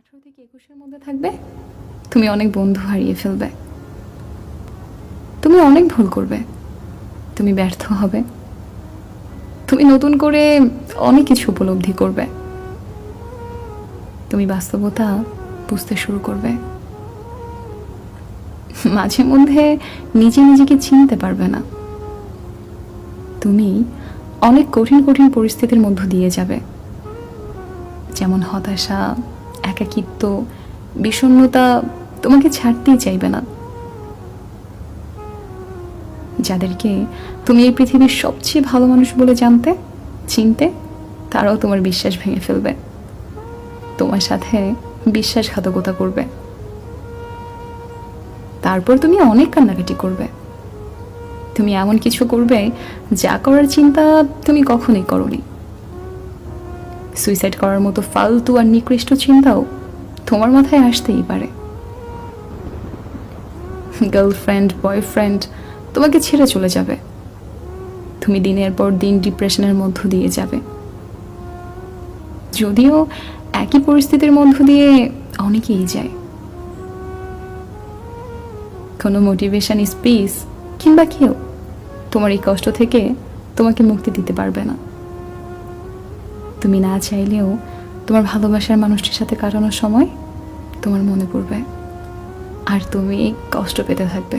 18 থেকে 21-এর মধ্যে থাকবে, তুমি অনেক বন্ধু হারিয়ে ফেলবে, তুমি অনেক ভুল করবে, তুমি ব্যর্থ হবে, তুমি নতুন করে অনেক কিছু উপলব্ধি করবে, তুমি বাস্তবতা বুঝতে শুরু করবে। মাঝে মধ্যে নিজে নিজেকে চিনতে পারবে না। তুমি অনেক কঠিন কঠিন পরিস্থিতির মধ্য দিয়ে যাবে, যেমন হতাশা, একাকিত্ব, বিষণ্ণতা তোমাকে ছাড়তেই চাইবে না। যাদেরকে তুমি এই পৃথিবীর সবচেয়ে ভালো মানুষ বলে জানতে, চিনতে, তারাও তোমার বিশ্বাস ভেঙে ফেলবে, তোমার সাথে বিশ্বাসঘাতকতা করবে। তারপর তুমি অনেক কান্নাকাটি করবে, তুমি এমন কিছু করবে যা করার চিন্তা তুমি কখনোই করোনি। সুইসাইড করার মতো ফালতু আর নিকৃষ্ট চিন্তাও তোমার মাথায় আসতেই পারে। গার্লফ্রেন্ড, বয়ফ্রেন্ড তোমাকে ছেড়ে চলে যাবে, তুমি দিনের পর দিন ডিপ্রেশনের মধ্য দিয়ে যাবে। যদিও একই পরিস্থিতির মধ্য দিয়ে অনেকেই যায়। কোনো মোটিভেশন স্পিচ কিংবা কেউ তোমার এই কষ্ট থেকে তোমাকে মুক্তি দিতে পারবে না। তুমি না চাইলেও তোমার ভালোবাসার মানুষটির সাথে কাটানোর সময় তোমার মনে পড়বে, আর তুমি কষ্ট পেতে থাকবে।